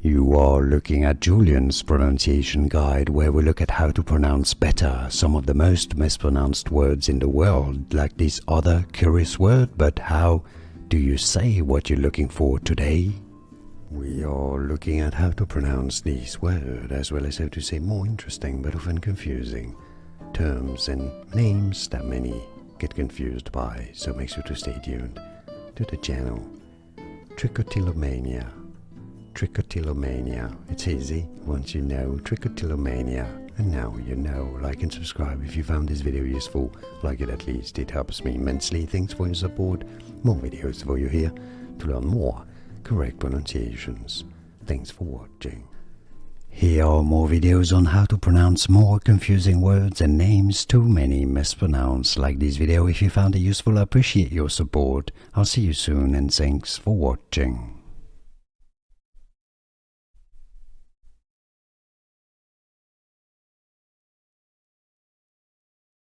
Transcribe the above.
You are looking at Julian's pronunciation guide, where we look at how to pronounce better some of the most mispronounced words in the world, like this other curious word. But how do you say what you're looking for today? We are looking at how to pronounce this word, as well as how to say more interesting but often confusing terms and names that many get confused by, so make sure to stay tuned to the channel. Trichotillomania. Trichotillomania. It's easy once you know Trichotillomania, and now you know. Like and subscribe if you found this video useful. Like it at least, it helps me immensely. Thanks for your support. More videos for you here to learn more correct pronunciations. Thanks for watching. Here are more videos on how to pronounce more confusing words and names too many mispronounced. Like this video if you found it useful. I appreciate your support. I'll see you soon, and thanks for watching.